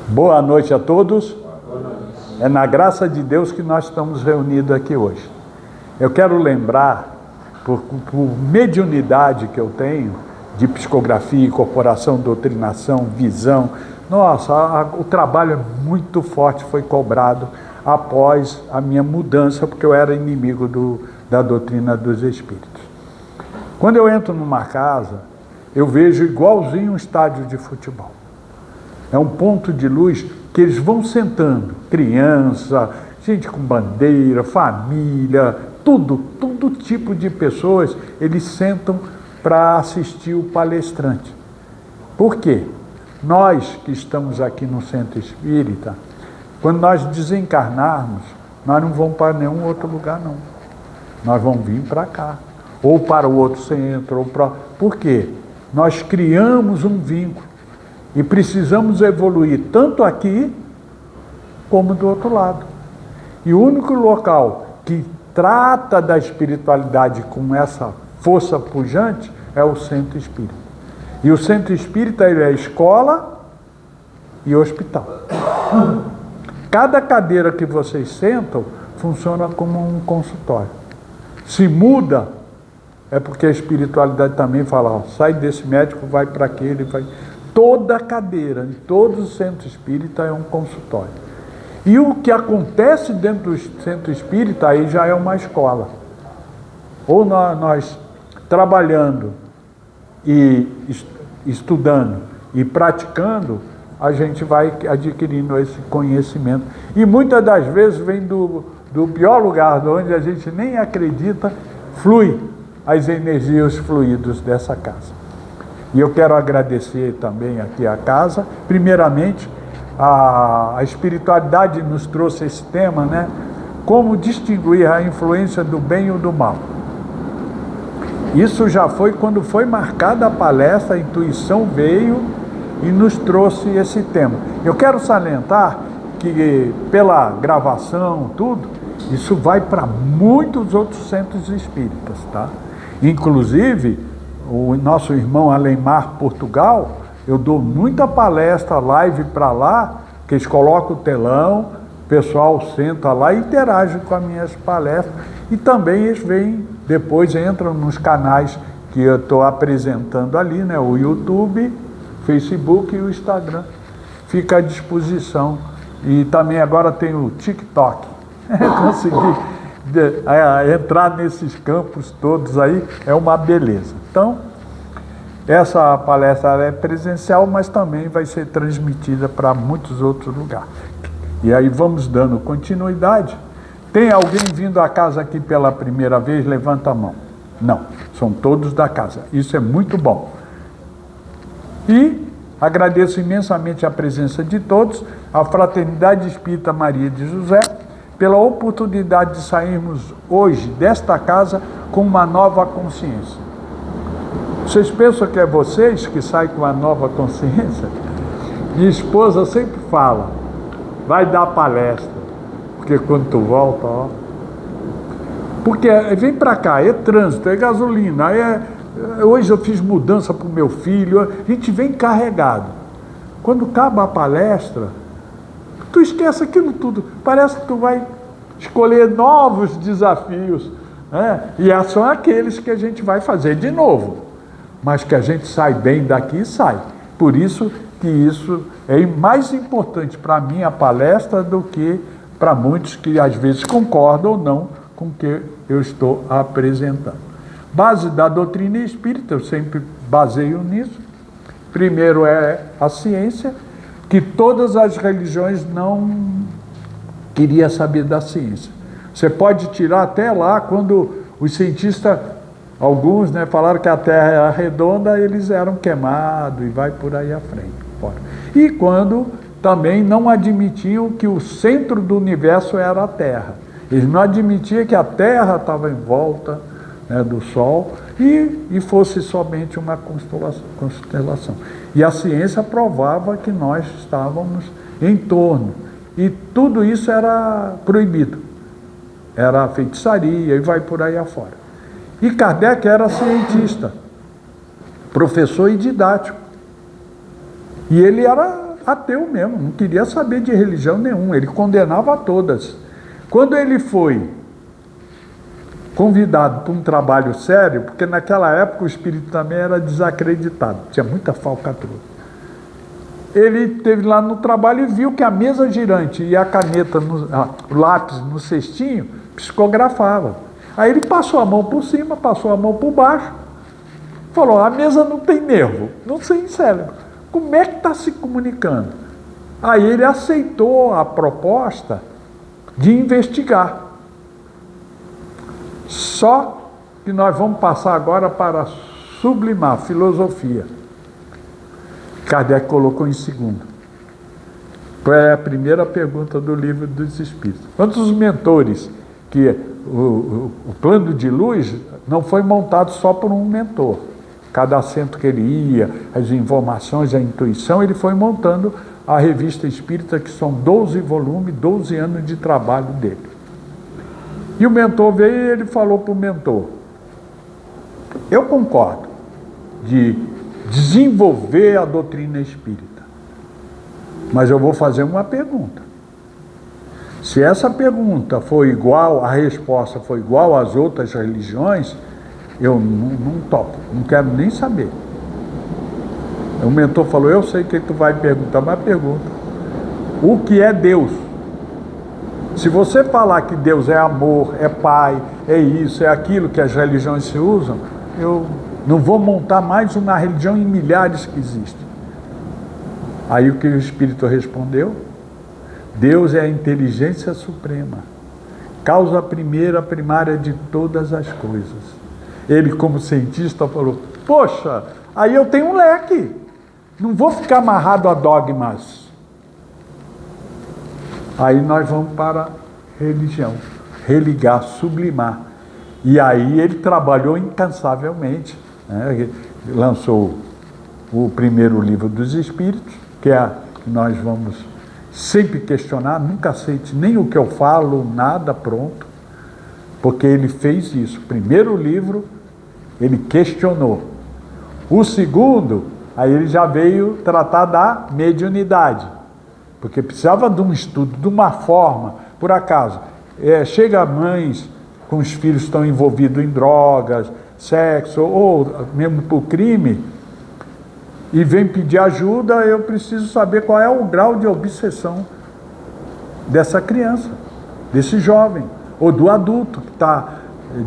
Boa noite a todos. É na graça de Deus que nós estamos reunidos aqui hoje. Eu quero lembrar, por mediunidade que eu tenho, de psicografia, incorporação, doutrinação, visão. Nossa, o trabalho é muito forte, foi cobrado após a minha mudança, porque eu era inimigo da doutrina dos espíritos. Quando eu entro numa casa, eu vejo igualzinho um estádio de futebol. É um ponto de luz que eles vão sentando, criança, gente com bandeira, família, todo tipo de pessoas, eles sentam para assistir o palestrante. Por quê? Nós que estamos aqui no Centro Espírita, quando nós desencarnarmos, nós não vamos para nenhum outro lugar, não. Nós vamos vir para cá, ou para o outro centro, ou para... Por quê? Nós criamos um vínculo e precisamos evoluir tanto aqui como do outro lado. E o único local que trata da espiritualidade com essa força pujante é o Centro Espírita. E o Centro Espírita, ele é escola e hospital. Cada cadeira que vocês sentam funciona como um consultório. Se muda, é porque a espiritualidade também fala, ó, sai desse médico, vai para aquele, vai... Toda cadeira, em todo o Centro Espírita é um consultório. E o que acontece dentro do Centro Espírita aí já é uma escola. Ou nós trabalhando e estudando e praticando, a gente vai adquirindo esse conhecimento. E muitas das vezes vem do pior lugar, de onde a gente nem acredita, flui as energias, os fluidos dessa casa. E eu quero agradecer também aqui a casa. Primeiramente, a espiritualidade nos trouxe esse tema, né? Como distinguir a influência do bem ou do mal. Isso já foi quando foi marcada a palestra, a intuição veio e nos trouxe esse tema. Eu quero salientar que pela gravação, tudo, isso vai para muitos outros centros espíritas, tá? Inclusive, o nosso irmão Alemar Portugal, eu dou muita palestra, live para lá, que eles colocam o telão, o pessoal senta lá e interage com as minhas palestras. E também eles vêm, depois entram nos canais que eu estou apresentando ali, né? O YouTube, Facebook e o Instagram. Fica à disposição. E também agora tem o TikTok. Consegui entrar nesses campos todos aí, é uma beleza. Então, essa palestra é presencial, mas também vai ser transmitida para muitos outros lugares. E aí vamos dando continuidade. Tem alguém vindo à casa aqui pela primeira vez? Levanta a mão. Não, são todos da casa. Isso é muito bom. E agradeço imensamente a presença de todos, a Fraternidade Espírita Maria de José, pela oportunidade de sairmos hoje desta casa com uma nova consciência. Vocês pensam que é vocês que saem com uma nova consciência? Minha esposa sempre fala, vai dar palestra, porque quando tu volta, ó... Porque vem para cá, é trânsito, é gasolina, hoje eu fiz mudança para o meu filho, a gente vem carregado. Quando acaba a palestra, tu esquece aquilo tudo, parece que tu vai escolher novos desafios, né? E são aqueles que a gente vai fazer de novo, mas que a gente sai bem daqui e sai. Por isso que isso é mais importante para mim a palestra do que para muitos que às vezes concordam ou não com o que eu estou apresentando. Base da doutrina espírita, eu sempre baseio nisso. Primeiro é a ciência, que todas as religiões não queriam saber da ciência. Você pode tirar até lá, quando os cientistas, alguns, né, falaram que a Terra era redonda, eles eram queimados e vai por aí à frente. Fora. E quando também não admitiam que o centro do universo era a Terra. Eles não admitiam que a Terra estava em volta, né, do Sol e fosse somente uma constelação. E a ciência provava que nós estávamos em torno. E tudo isso era proibido. Era feitiçaria e vai por aí afora. E Kardec era cientista, professor e didático. E ele era ateu mesmo, não queria saber de religião nenhuma, ele condenava todas. Quando ele foi convidado para um trabalho sério, porque naquela época o espírito também era desacreditado, tinha muita falcatrua. Ele esteve lá no trabalho e viu que a mesa girante e a caneta, o lápis no cestinho, psicografava. Aí ele passou a mão por cima, passou a mão por baixo, falou, a mesa não tem nervo, não tem cérebro. Como é que está se comunicando? Aí ele aceitou a proposta de investigar. Só que nós vamos passar agora para sublimar, filosofia. Kardec colocou em segundo. É a primeira pergunta do Livro dos Espíritos. Quantos mentores que o plano de luz não foi montado só por um mentor? Cada assento que ele ia, as informações, a intuição, ele foi montando a revista espírita, que são 12 volumes, 12 anos de trabalho dele. E o mentor veio e ele falou para o mentor, eu concordo de desenvolver a doutrina espírita, mas eu vou fazer uma pergunta. Se essa pergunta for igual, a resposta for igual às outras religiões, eu não topo, não quero nem saber. O mentor falou, eu sei que tu vai perguntar, mas pergunta. O que é Deus? Se você falar que Deus é amor, é pai, é isso, é aquilo que as religiões se usam, eu não vou montar mais uma religião em milhares que existem. Aí o que o Espírito respondeu? Deus é a inteligência suprema, causa primeira, primária de todas as coisas. Ele, como cientista, falou, poxa, aí eu tenho um leque, não vou ficar amarrado a dogmas. Aí nós vamos para a religião, religar, sublimar. E aí ele trabalhou incansavelmente, né? Ele lançou o primeiro livro dos Espíritos, que é que nós vamos sempre questionar, nunca aceite nem o que eu falo, nada pronto, porque ele fez isso. O primeiro livro, ele questionou. O segundo, aí ele já veio tratar da mediunidade, porque precisava de um estudo, de uma forma, por acaso, chega mães com os filhos que estão envolvidos em drogas, sexo, ou mesmo por crime, e vem pedir ajuda, eu preciso saber qual é o grau de obsessão dessa criança, desse jovem, ou do adulto que está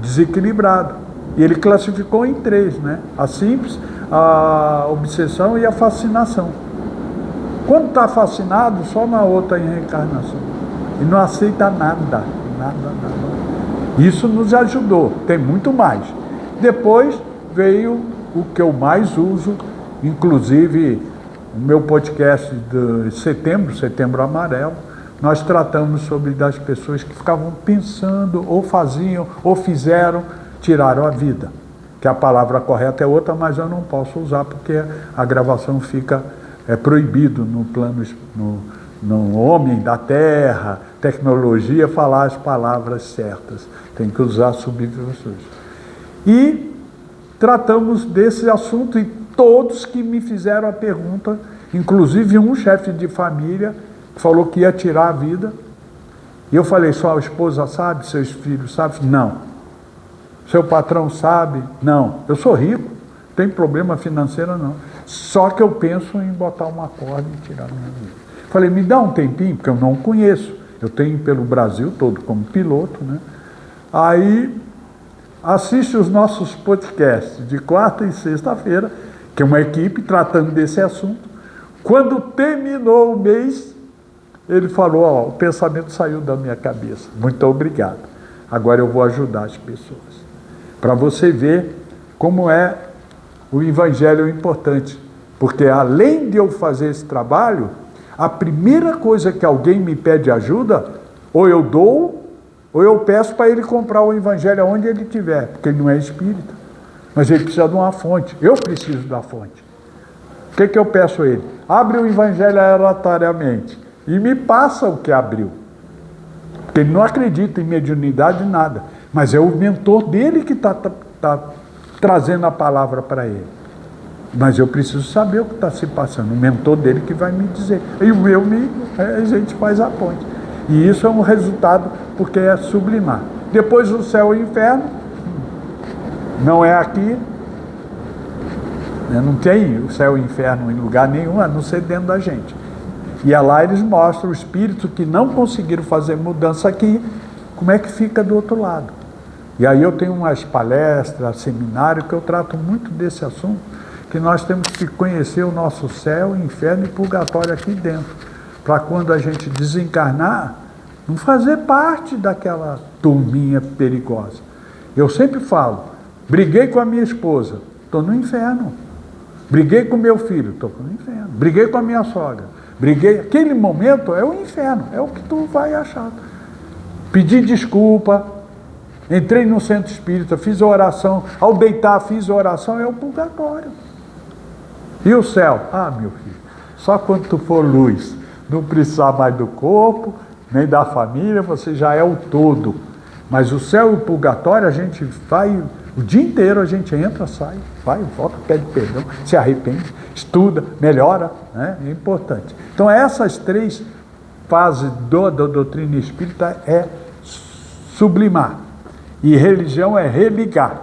desequilibrado. E ele classificou em 3, né? A simples, a obsessão e a fascinação. Quando está fascinado, só na outra reencarnação. E não aceita nada. Isso nos ajudou, tem muito mais. Depois veio o que eu mais uso, inclusive o meu podcast de Setembro Amarelo, nós tratamos sobre das pessoas que ficavam pensando, ou faziam, ou fizeram, tiraram a vida. Que a palavra correta é outra, mas eu não posso usar porque a gravação fica proibido no plano, no homem da terra, tecnologia, falar as palavras certas. Tem que usar subversões. E tratamos desse assunto e todos que me fizeram a pergunta, inclusive um chefe de família, que falou que ia tirar a vida. E eu falei, sua esposa sabe, seus filhos sabem? Não. Seu patrão sabe? Não. Eu sou rico, não tem problema financeiro não. Só que eu penso em botar uma corda e tirar a minha vida. Falei, me dá um tempinho, porque eu não conheço. Eu tenho pelo Brasil todo como piloto, né? Aí, assiste os nossos podcasts de quarta e sexta-feira, que é uma equipe tratando desse assunto. Quando terminou o mês, ele falou, ó, o pensamento saiu da minha cabeça. Muito obrigado. Agora eu vou ajudar as pessoas. Para você ver como é o Evangelho importante. Porque além de eu fazer esse trabalho, a primeira coisa que alguém me pede ajuda, ou eu dou, ou eu peço para ele comprar o Evangelho onde ele estiver, porque ele não é espírita. Mas ele precisa de uma fonte. Eu preciso da fonte. O que eu peço a ele? Abre o Evangelho aleatoriamente e me passa o que abriu. Porque ele não acredita em mediunidade nada. Mas é o mentor dele que está trazendo a palavra para ele. Mas eu preciso saber o que está se passando. O mentor dele que vai me dizer. E o meu, a gente faz a ponte. E isso é um resultado, porque é sublimar. Depois o céu e o inferno, não é aqui. Não tem o céu e o inferno em lugar nenhum, a não ser dentro da gente. E é lá eles mostram o espírito que não conseguiram fazer mudança aqui, como é que fica do outro lado. E aí eu tenho umas palestras, seminário, que eu trato muito desse assunto, que nós temos que conhecer o nosso céu, inferno e purgatório aqui dentro, para quando a gente desencarnar, não fazer parte daquela turminha perigosa. Eu sempre falo, briguei com a minha esposa, estou no inferno. Briguei com meu filho, estou no inferno. Briguei com a minha sogra, briguei. Aquele momento é o inferno, é o que tu vai achar. Pedi desculpa, entrei no centro espírita, fiz a oração, ao deitar fiz a oração, é o purgatório. E o céu? Ah, meu filho, só quando tu for luz, não precisar mais do corpo, nem da família, você já é o todo. Mas o céu e o purgatório, a gente vai, o dia inteiro a gente entra, sai, vai, volta, pede perdão, se arrepende, estuda, melhora, né? É importante. Então essas três fases da doutrina espírita é sublimar. E religião é religar,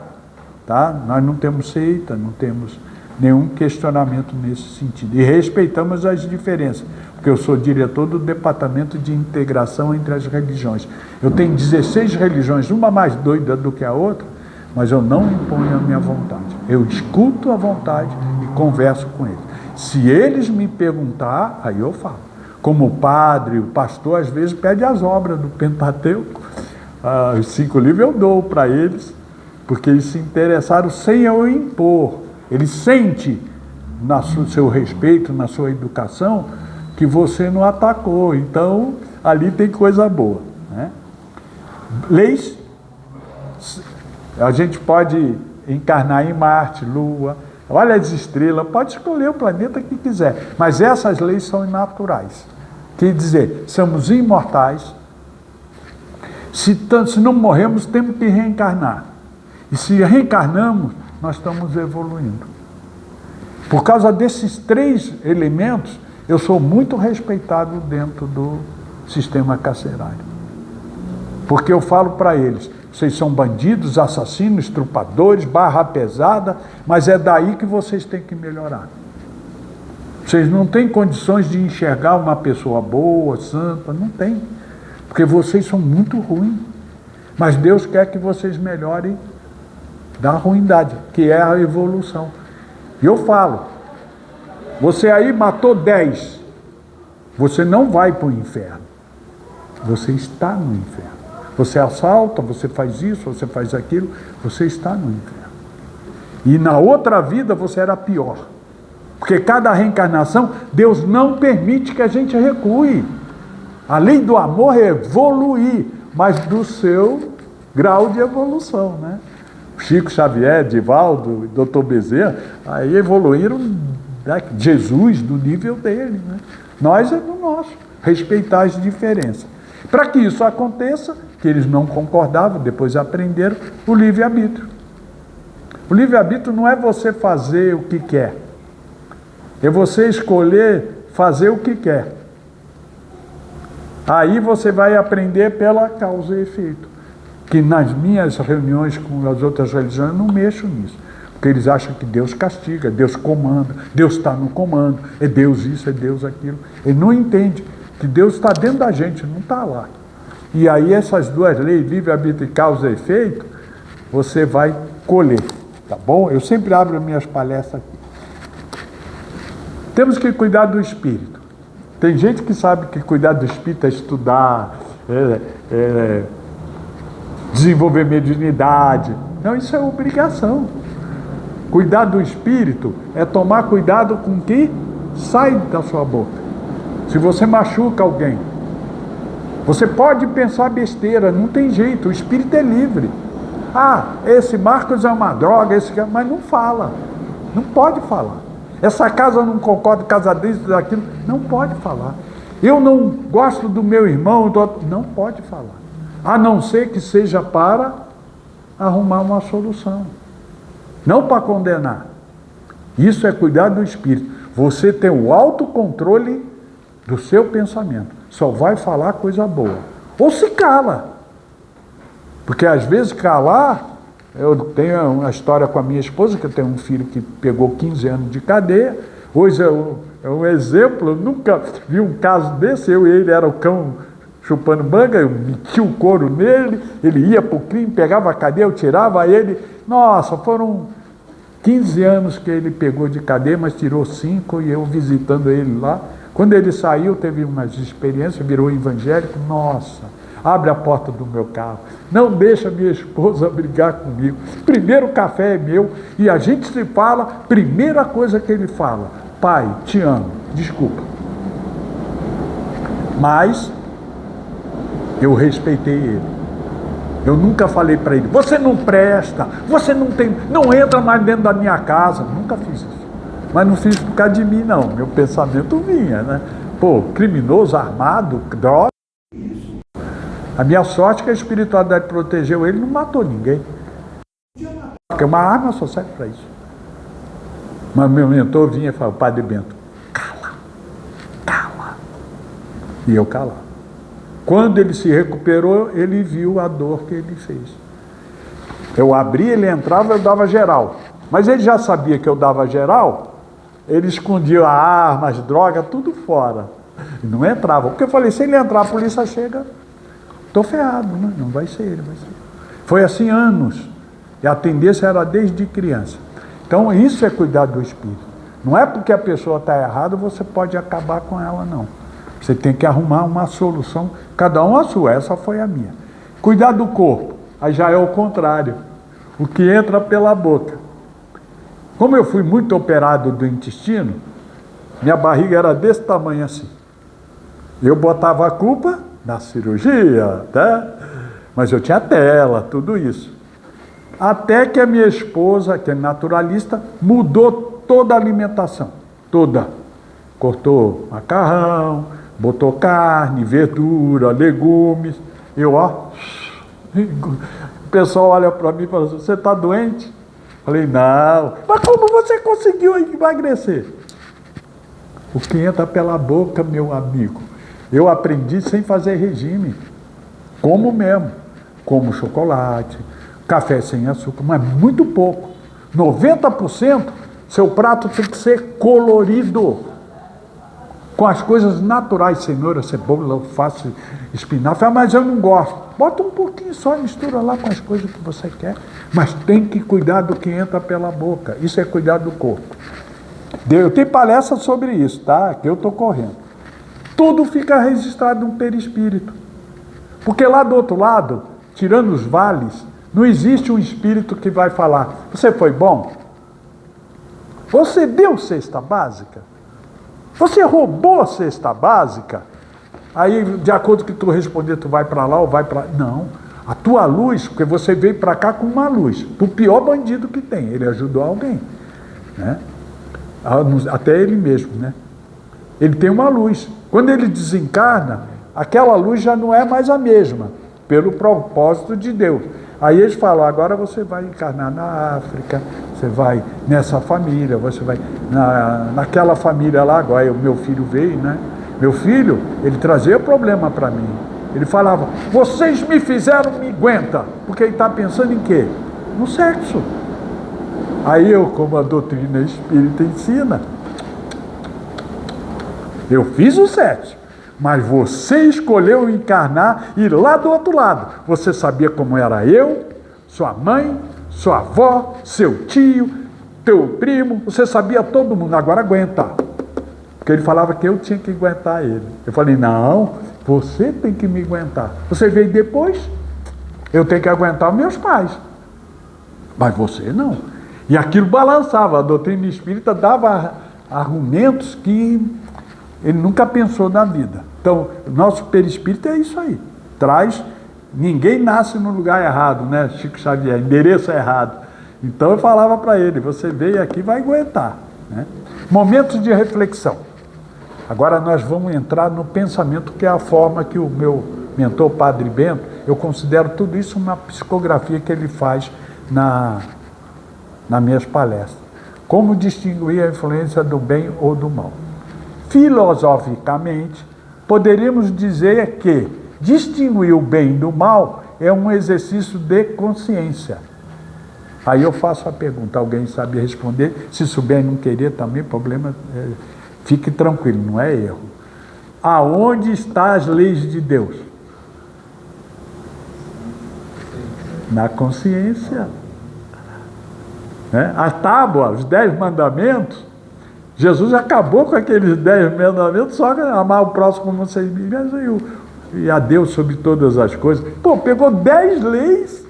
tá? Nós não temos seita, não temos nenhum questionamento nesse sentido. E respeitamos as diferenças, porque eu sou diretor do Departamento de Integração entre as Religiões. Eu tenho 16 religiões, uma mais doida do que a outra, mas eu não imponho a minha vontade. Eu escuto a vontade e converso com eles. Se eles me perguntar, aí eu falo. Como o padre, o pastor, às vezes pede as obras do Pentateuco, os 5 livros eu dou para eles, porque eles se interessaram sem eu impor. Ele sente, no seu respeito, na sua educação, que você não atacou. Então, ali tem coisa boa, né? Leis, a gente pode encarnar em Marte, Lua, olha as estrelas, pode escolher o planeta que quiser, mas essas leis são naturais. Quer dizer, somos imortais. Se não morremos, temos que reencarnar. E se reencarnamos, nós estamos evoluindo. Por causa desses 3 elementos, eu sou muito respeitado dentro do sistema carcerário. Porque eu falo para eles, vocês são bandidos, assassinos, estrupadores, barra pesada, mas é daí que vocês têm que melhorar. Vocês não têm condições de enxergar uma pessoa boa, santa, não tem. Porque vocês são muito ruins. Mas Deus quer que vocês melhorem da ruindade, que é a evolução. E eu falo, você aí matou 10, você não vai para o inferno, você está no inferno. Você assalta, você faz isso, você faz aquilo, você está no inferno. E na outra vida você era pior, porque cada reencarnação, Deus não permite que a gente recue. A lei do amor é evoluir, mas do seu grau de evolução, né? Chico Xavier, Divaldo, Dr. Bezerra, aí evoluíram, né, Jesus do nível dele, né? Nós é do nosso, respeitar as diferenças. Para que isso aconteça, que eles não concordavam, depois aprenderam, o livre-arbítrio. O livre-arbítrio não é você fazer o que quer, é você escolher fazer o que quer. Aí você vai aprender pela causa e efeito. Que nas minhas reuniões com as outras religiões eu não mexo nisso, porque eles acham que Deus castiga, Deus comanda, Deus está no comando, é Deus isso, é Deus aquilo. Ele não entende que Deus está dentro da gente, não está lá. E aí essas 2 leis, livre-arbítrio e causa e efeito, você vai colher, tá bom? Eu sempre abro minhas palestras aqui. Temos que cuidar do espírito. Tem gente que sabe que cuidar do espírito é estudar, desenvolver mediunidade. Não, isso é obrigação. Cuidar do espírito é tomar cuidado com o que sai da sua boca. Se você machuca alguém, você pode pensar besteira, não tem jeito, o espírito é livre. Ah, esse Marcos é uma droga, mas não fala, não pode falar. Essa casa eu não concordo, casa disso, daquilo, não pode falar. Eu não gosto do meu irmão, não pode falar. A não ser que seja para arrumar uma solução, não para condenar. Isso é cuidar do espírito. Você tem o autocontrole do seu pensamento. Só vai falar coisa boa. Ou se cala. Porque às vezes calar... Eu tenho uma história com a minha esposa, que eu tenho um filho que pegou 15 anos de cadeia. Hoje é um exemplo, eu nunca vi um caso desse. Eu e ele era o cão chupando manga, eu meti o couro nele, ele ia para o crime, pegava a cadeia, eu tirava ele. Nossa, foram 15 anos que ele pegou de cadeia, mas tirou 5, e eu visitando ele lá. Quando ele saiu, teve umas experiências, virou evangélico. Nossa, abre a porta do meu carro, não deixa minha esposa brigar comigo, primeiro café é meu, e a gente se fala, primeira coisa que ele fala: pai, te amo, desculpa. Mas eu respeitei ele. Eu nunca falei para ele: você não presta, você não entra mais dentro da minha casa. Nunca fiz isso. Mas não fiz por causa de mim, não. Meu pensamento vinha, né? Pô, criminoso, armado, droga. A minha sorte é que a espiritualidade protegeu ele, não matou ninguém. Porque uma arma só serve para isso. Mas meu mentor vinha e falava: Padre Bento, cala, cala. E eu calava. Quando ele se recuperou, ele viu a dor que ele fez. Eu abria, ele entrava, eu dava geral. Mas ele já sabia que eu dava geral, ele escondia a arma, as drogas, tudo fora. E não entrava. Porque eu falei: se ele entrar, a polícia chega, estou ferrado, né? Não vai ser ele, vai ser. Foi assim anos. E a tendência era desde criança. Então isso é cuidar do espírito. Não é porque a pessoa está errada, você pode acabar com ela, não. Você tem que arrumar uma solução, cada um a sua, essa foi a minha. Cuidar do corpo, aí já é o contrário. O que entra pela boca. Como eu fui muito operado do intestino, minha barriga era desse tamanho assim. Eu botava a culpa na cirurgia, tá? Mas eu tinha tela, tudo isso. Até que a minha esposa, que é naturalista, mudou toda a alimentação. Toda. Cortou macarrão, botou carne, verdura, legumes. Eu, ó... O pessoal olha para mim e fala assim: você está doente? Falei: não. Mas como você conseguiu emagrecer? O que entra pela boca, meu amigo. Eu aprendi sem fazer regime. Como mesmo. Como chocolate, café sem açúcar, mas muito pouco. 90%, seu prato tem que ser colorido. Com as coisas naturais, cenoura, cebola, alface, espinafre. Ah, mas eu não gosto. Bota um pouquinho só, mistura lá com as coisas que você quer. Mas tem que cuidar do que entra pela boca. Isso é cuidar do corpo. Eu tenho palestra sobre isso, tá? Que eu estou correndo. Tudo fica registrado no perispírito. Porque lá do outro lado, tirando os vales, não existe um espírito que vai falar: você foi bom? Você deu cesta básica? Você roubou a cesta básica? Aí, de acordo com o que tu responder, tu vai para lá ou vai para lá. Não. A tua luz, porque você veio para cá com uma luz. O pior bandido que tem, ele ajudou alguém. Né? Até ele mesmo, né? Ele tem uma luz. Quando ele desencarna, aquela luz já não é mais a mesma, pelo propósito de Deus. Aí eles falam: agora você vai encarnar na África, você vai nessa família, você vai naquela família lá. Agora o meu filho veio, né? Meu filho, ele trazia problema para mim. Ele falava: vocês me fizeram, me aguenta. Porque ele está pensando em quê? No sexo. Aí eu, como a doutrina espírita ensina, eu fiz o sexo, mas você escolheu encarnar e ir lá do outro lado. Você sabia como era eu, sua mãe, sua avó, seu tio, teu primo, você sabia todo mundo. Agora aguenta. Porque ele falava que eu tinha que aguentar ele. Eu falei: não, você tem que me aguentar. Você veio depois, eu tenho que aguentar meus pais. Mas você não. E aquilo balançava. A doutrina espírita dava argumentos que ele nunca pensou na vida. Então, nosso perispírito é isso aí. Traz, ninguém nasce no lugar errado, né? Chico Xavier, endereço errado. Então eu falava para ele: você veio aqui, vai aguentar. Né? Momentos de reflexão. Agora nós vamos entrar no pensamento, que é a forma que o meu mentor, Padre Bento, eu considero tudo isso uma psicografia que ele faz nas minhas palestras. Como distinguir a influência do bem ou do mal? Filosoficamente, poderíamos dizer que distinguir o bem do mal é um exercício de consciência. Aí eu faço a pergunta, alguém sabe responder? Se souber e não querer também, problema, fique tranquilo, não é erro. Aonde estão as leis de Deus? Na consciência. A tábua, os 10 mandamentos, Jesus acabou com aqueles 10 mandamentos, só amar o próximo como vocês mesmos e a Deus sobre todas as coisas. Pô, pegou 10 leis,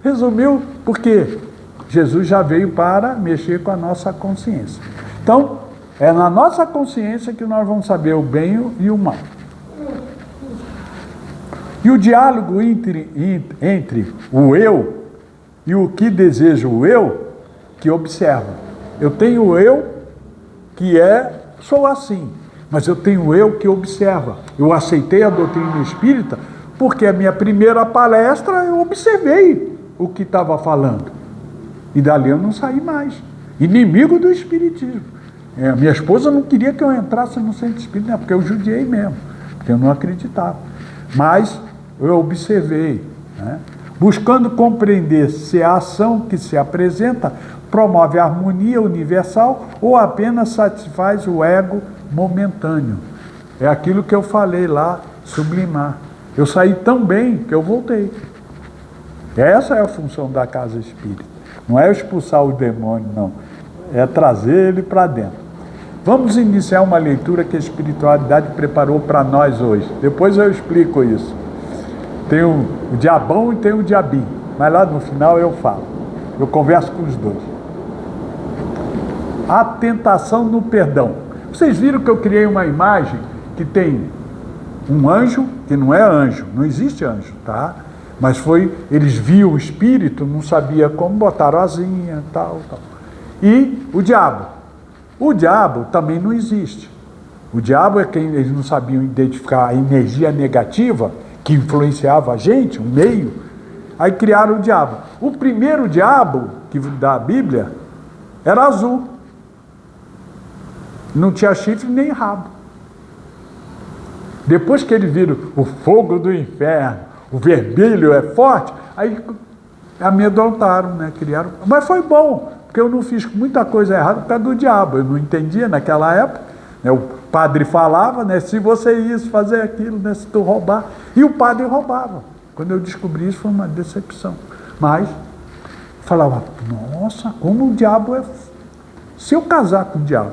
resumiu, porque Jesus já veio para mexer com a nossa consciência. Então, é na nossa consciência que nós vamos saber o bem e o mal. E o diálogo entre o eu e o que deseja o eu, que observa. Eu tenho o eu que sou assim, mas eu tenho o eu que observa. Eu aceitei a doutrina espírita porque a minha primeira palestra eu observei o que estava falando. E dali eu não saí mais. Inimigo do espiritismo. Minha esposa não queria que eu entrasse no centro espírita, porque eu judiei mesmo, porque eu não acreditava. Mas eu observei, buscando compreender se a ação que se apresenta promove a harmonia universal ou apenas satisfaz o ego momentâneo. É aquilo que eu falei lá, sublimar. Eu saí tão bem que eu voltei. Essa é a função da casa espírita. Não é expulsar o demônio, não. É trazer ele para dentro. Vamos iniciar uma leitura que a espiritualidade preparou para nós hoje. Depois eu explico isso. Tem o diabão e tem o diabinho. Mas lá no final eu falo. Eu converso com os dois. A tentação no perdão. Vocês viram que eu criei uma imagem que tem um anjo, que não é anjo, não existe anjo, tá? Mas eles viam o espírito, não sabia como, botaram asinha, tal. E o diabo. O diabo também não existe. O diabo é quem eles não sabiam identificar a energia negativa que influenciava a gente, o meio. Aí criaram o diabo. O primeiro diabo da Bíblia era azul. Não tinha chifre nem rabo. Depois que eles viram o fogo do inferno, o vermelho é forte, aí amedrontaram, criaram. Mas foi bom, porque eu não fiz muita coisa errada por causa do diabo. Eu não entendia naquela época. O padre falava, se você isso, fazer aquilo, se tu roubar. E o padre roubava. Quando eu descobri isso, foi uma decepção. Mas, falava, nossa, como o diabo é... Se eu casar com o diabo,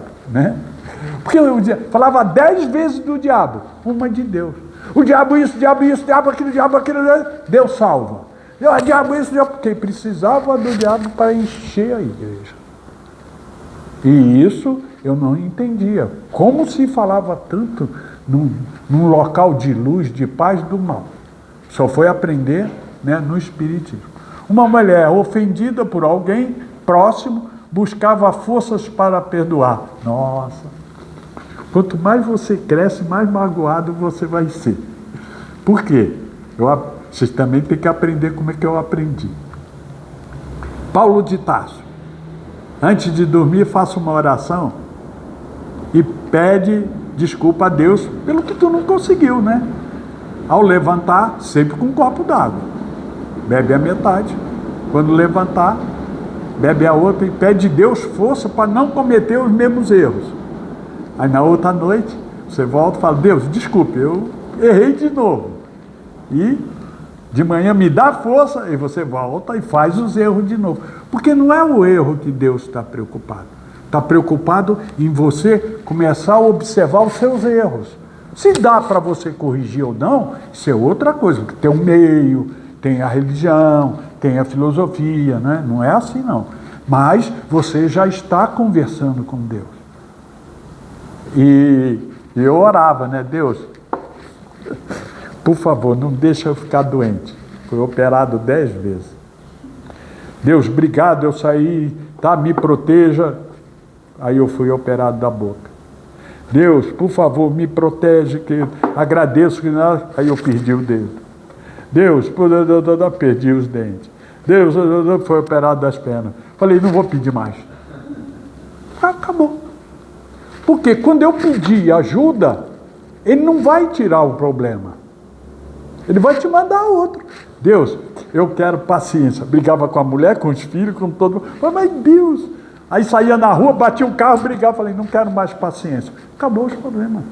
Porque eu falava 10 vezes do diabo, uma de Deus. O diabo isso, diabo aquilo, Deus salva. O diabo isso, porque precisava do diabo para encher a igreja. E isso eu não entendia. Como se falava tanto num local de luz, de paz, do mal. Só foi aprender no espiritismo. Uma mulher ofendida por alguém próximo buscava forças para perdoar. Nossa! Quanto mais você cresce, mais magoado você vai ser. Por quê? Vocês também têm que aprender como é que eu aprendi. Paulo de Tarso. Antes de dormir, faça uma oração e pede desculpa a Deus pelo que tu não conseguiu, Ao levantar, sempre com um copo d'água. Bebe a metade. Quando levantar, bebe a outra e pede a Deus força para não cometer os mesmos erros. Aí na outra noite, você volta e fala, Deus, desculpe, eu errei de novo. E de manhã me dá força, e você volta e faz os erros de novo. Porque não é o erro que Deus está preocupado. Está preocupado em você começar a observar os seus erros. Se dá para você corrigir ou não, isso é outra coisa. Tem um meio, tem a religião, tem a filosofia, Não é assim não. Mas você já está conversando com Deus. E eu orava, Deus, por favor, não deixa eu ficar doente. Fui operado 10 vezes. Deus, obrigado, eu saí, me proteja. Aí eu fui operado da boca. Deus, por favor, me protege, que agradeço. Aí eu perdi o dedo. Deus, perdi os dentes. Deus, foi operado das pernas. Falei, não vou pedir mais. Acabou. Porque quando eu pedir ajuda, ele não vai tirar o problema. Ele vai te mandar outro. Deus, eu quero paciência. Brigava com a mulher, com os filhos, com todo mundo. Mas Deus... Aí saía na rua, batia o carro, brigava. Falei, não quero mais paciência. Acabou os problemas.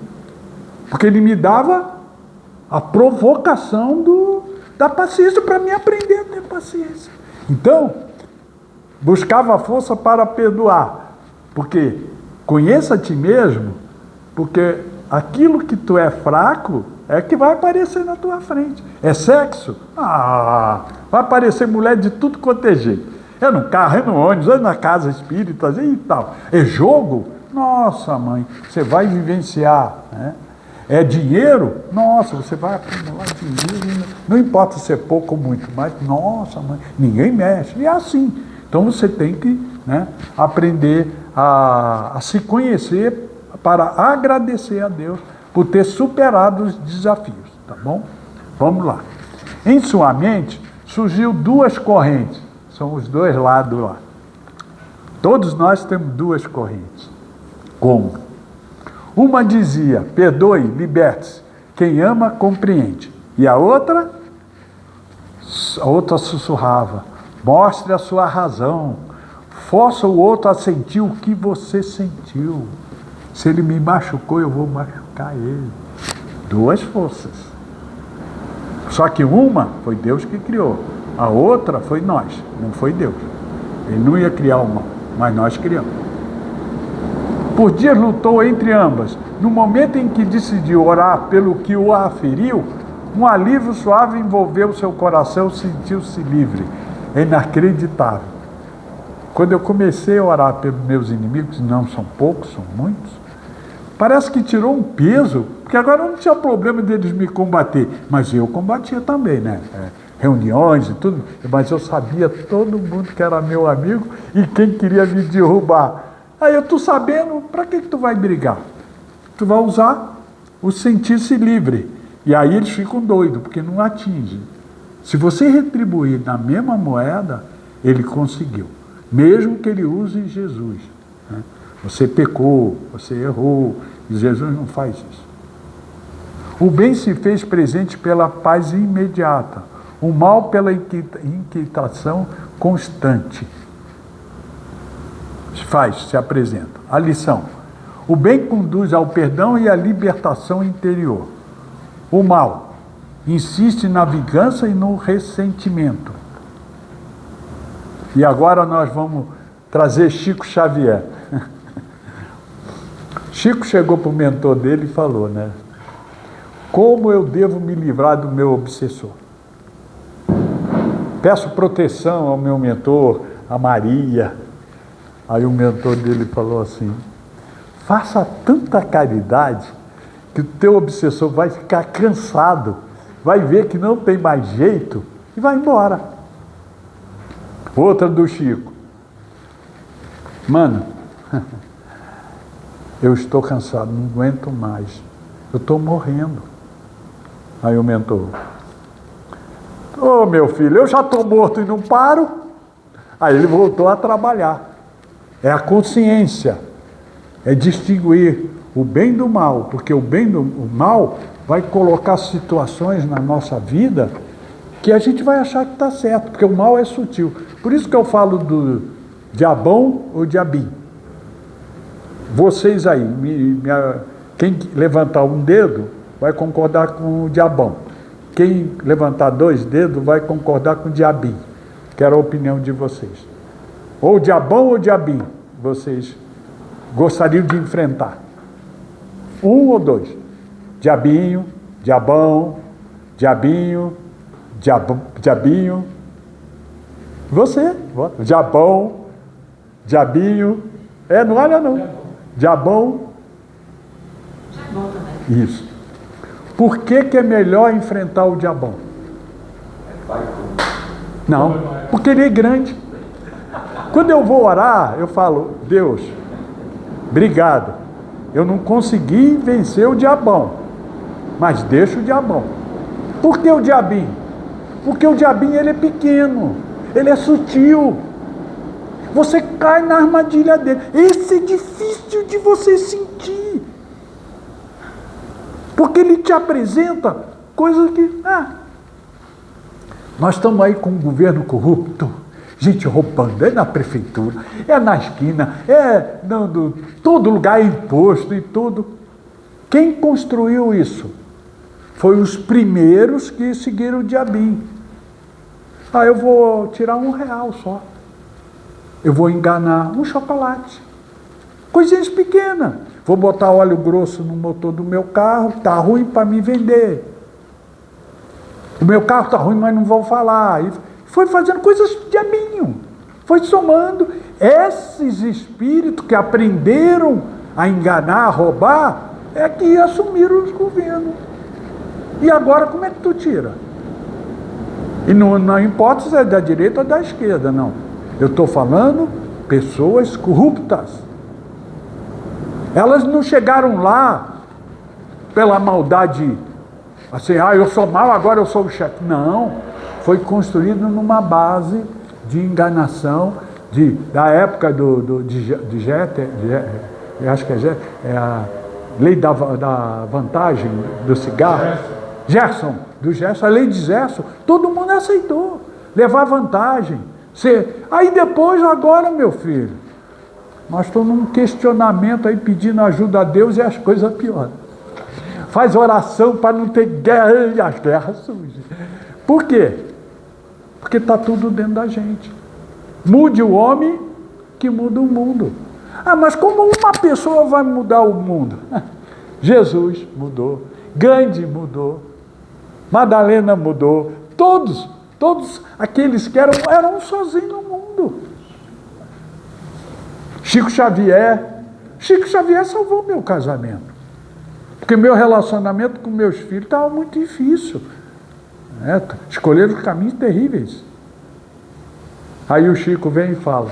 Porque ele me dava a provocação da paciência para mim aprender a ter paciência. Então, buscava força para perdoar. Porque conheça a ti mesmo, porque aquilo que tu é fraco é que vai aparecer na tua frente. É sexo? Vai aparecer mulher de tudo quanto é jeito. É no carro, é no ônibus, é na casa espírita e tal. É jogo? Nossa, mãe, você vai vivenciar, né? É dinheiro? Nossa, você vai acumular dinheiro. Não importa se é pouco ou muito, mas, nossa, mãe, ninguém mexe. E é assim. Então você tem que, né, aprender a se conhecer para agradecer a Deus por ter superado os desafios, tá bom? Vamos lá. Em sua mente surgiu duas correntes, são os dois lados lá. Todos nós temos duas correntes. Como? Uma dizia, perdoe, liberte-se, quem ama compreende. E a outra sussurrava, mostre a sua razão, força o outro a sentir o que você sentiu. Se ele me machucou, eu vou machucar ele. Duas forças. Só que uma foi Deus que criou. A outra foi nós, não foi Deus. Ele não ia criar o mal, mas nós criamos. Por dias lutou entre ambas. No momento em que decidiu orar pelo que o aferiu, um alívio suave envolveu seu coração, sentiu-se livre. É inacreditável. Quando eu comecei a orar pelos meus inimigos, não são poucos, são muitos, parece que tirou um peso, porque agora não tinha problema deles me combater, mas eu combatia também, né? Reuniões e tudo, mas eu sabia todo mundo que era meu amigo e quem queria me derrubar. Aí eu estou sabendo, para que tu vai brigar? Tu vai usar o sentir-se livre. E aí eles ficam doidos, porque não atingem. Se você retribuir na mesma moeda, ele conseguiu. Mesmo que ele use Jesus. Né? Você pecou, você errou, e Jesus não faz isso. O bem se fez presente pela paz imediata, o mal pela inquietação constante. Se apresenta. A lição. O bem conduz ao perdão e à libertação interior. O mal insiste na vingança e no ressentimento. E agora nós vamos trazer Chico Xavier. Chico chegou para o mentor dele e falou, né? Como eu devo me livrar do meu obsessor? Peço proteção ao meu mentor, a Maria. Aí o mentor dele falou assim, faça tanta caridade que o teu obsessor vai ficar cansado, vai ver que não tem mais jeito e vai embora. Outra do Chico. Mano, eu estou cansado, não aguento mais. Eu estou morrendo. Aí o mentor, ô meu filho, eu já estou morto e não paro. Aí ele voltou a trabalhar. É a consciência, é distinguir o bem do mal, porque o mal vai colocar situações na nossa vida que a gente vai achar que está certo, porque o mal é sutil. Por isso que eu falo do diabão ou diabim. Vocês aí, quem levantar um dedo vai concordar com o diabão. Quem levantar 2 dedos vai concordar com o diabim. Quero a opinião de vocês. Ou diabão ou diabim, vocês gostariam de enfrentar? 1 ou 2? Diabinho, diabão, diabinho, diabinho. Você, diabão, diabinho. Não olha não. Diabão. Isso. Por que é melhor enfrentar o diabão? Não, porque ele é grande. Quando eu vou orar, eu falo, Deus, obrigado. Eu não consegui vencer o diabão, mas deixa o diabão. Por que o diabinho? Porque o diabinho ele é pequeno, ele é sutil. Você cai na armadilha dele. Esse é difícil de você sentir. Porque ele te apresenta coisas que... Nós estamos aí com um governo corrupto. Gente roubando, é na prefeitura, é na esquina, todo lugar é imposto e tudo. Quem construiu isso? Foi os primeiros que seguiram o diabinho. Eu vou tirar R$1 só. Eu vou enganar um chocolate. Coisinhas pequenas. Vou botar óleo grosso no motor do meu carro, está ruim para me vender. O meu carro está ruim, mas não vou falar. E foi fazendo coisas de diabinho. Foi somando. Esses espíritos que aprenderam a enganar, a roubar, é que assumiram os governos. E agora como é que tu tira? E não importa se é da direita ou da esquerda, não. Eu estou falando pessoas corruptas. Elas não chegaram lá pela maldade, assim, eu sou mau, agora eu sou o chefe. Não, foi construído numa base de enganação, da época de Jeter, acho que é a lei da vantagem do cigarro. Gerson, a lei de Gerson, todo mundo aceitou, levar vantagem. Aí depois, agora, meu filho, nós estamos num questionamento aí, pedindo ajuda a Deus e as coisas pioram. Faz oração para não ter guerra e as guerras surgem. Por quê? Porque está tudo dentro da gente. Mude o homem que muda o mundo. Mas como uma pessoa vai mudar o mundo? Jesus mudou, Gandhi mudou, Madalena mudou, todos aqueles que eram sozinhos no mundo. Chico Xavier salvou meu casamento. Porque meu relacionamento com meus filhos estava muito difícil. Escolheram caminhos terríveis. Aí o Chico vem e fala: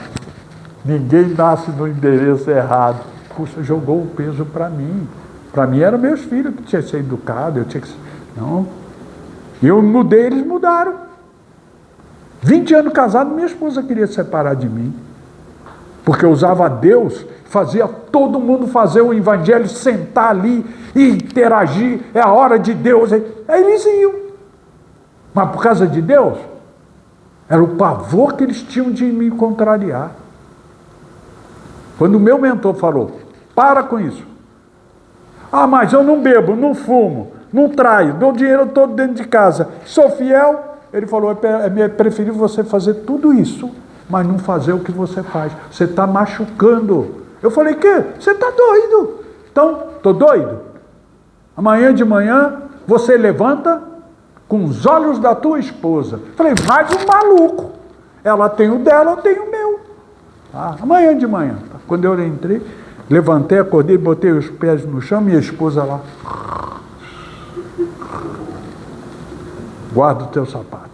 ninguém nasce no endereço errado. Puxa, jogou o peso para mim. Para mim eram meus filhos que tinham que ser educados. Não. Eu mudei, eles mudaram. 20 anos casado, minha esposa queria se separar de mim. Porque eu usava Deus, fazia todo mundo fazer o evangelho, sentar ali e interagir. É a hora de Deus. Aí eles iam. Mas por causa de Deus, era o pavor que eles tinham de me contrariar. Quando o meu mentor falou: para com isso. Mas eu não bebo, não fumo, não traio, dou dinheiro todo dentro de casa, sou fiel. Ele falou: é preferível você fazer tudo isso, mas não fazer o que você faz. Você está machucando. Eu falei: que? Você está doido. Então, estou doido? Amanhã de manhã, você levanta com os olhos da tua esposa. Eu falei: mais um maluco. Ela tem o dela, eu tenho o meu. Amanhã de manhã. Quando eu entrei, levantei, acordei, botei os pés no chão, minha esposa lá. Guarda o teu sapato.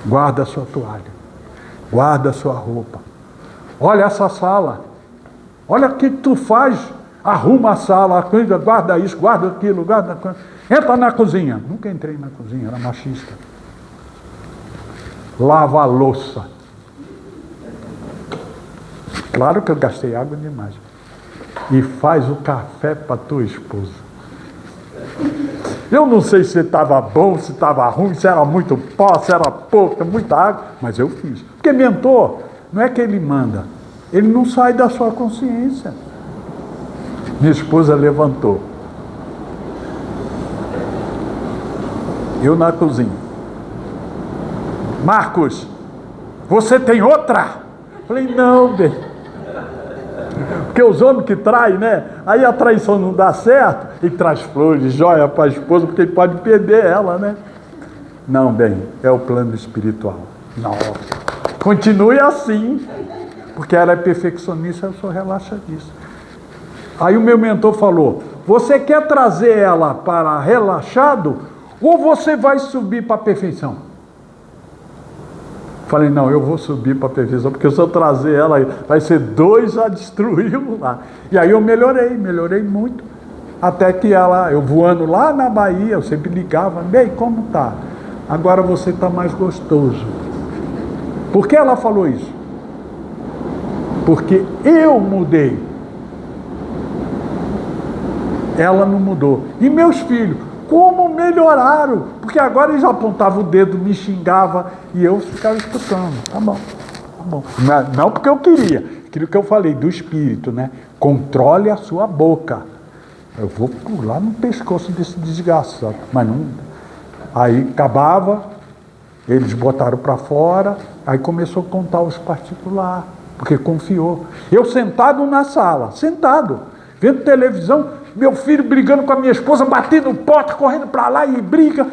Guarda a sua toalha. Guarda a sua roupa. Olha essa sala. Olha o que tu faz. Arruma a sala, guarda isso, guarda aquilo, guarda... Entra na cozinha. Nunca entrei na cozinha, era machista. Lava a louça. Claro que eu gastei água demais. E faz o café para tua esposa. Eu não sei se estava bom, se estava ruim, se era muito pó, se era pouca, muita água, mas eu fiz. Porque mentor, não é que ele manda, ele não sai da sua consciência. Minha esposa levantou. Eu na cozinha. Marcos, você tem outra? Falei: não, bem. Porque os homens que traem, né? Aí a traição não dá certo e traz flores, joia para a esposa, porque ele pode perder ela, né? Não, bem, é o plano espiritual. Nossa, continue assim, porque ela é perfeccionista, eu sou relaxadista. Aí o meu mentor falou: você quer trazer ela para relaxado ou você vai subir para a perfeição? Falei: não, eu vou subir para a perfeição, porque se eu trazer ela, vai ser 2 a destruí-lo lá. E aí eu melhorei muito, até que eu voando lá na Bahia, eu sempre ligava: bem, como tá? Agora você está mais gostoso. Por que ela falou isso? Porque eu mudei. Ela não mudou. E meus filhos, como melhoraram? Porque agora eles apontavam o dedo, me xingavam e eu ficava escutando. Tá bom, tá bom. Não porque eu queria. Aquilo que eu falei do espírito, né? Controle a sua boca. Eu vou pular no pescoço desse desgraçado. Mas não. Aí acabava, eles botaram para fora, aí começou a contar os particulares, porque confiou. Eu sentado na sala, vendo televisão, meu filho brigando com a minha esposa, batendo porta, correndo para lá e briga.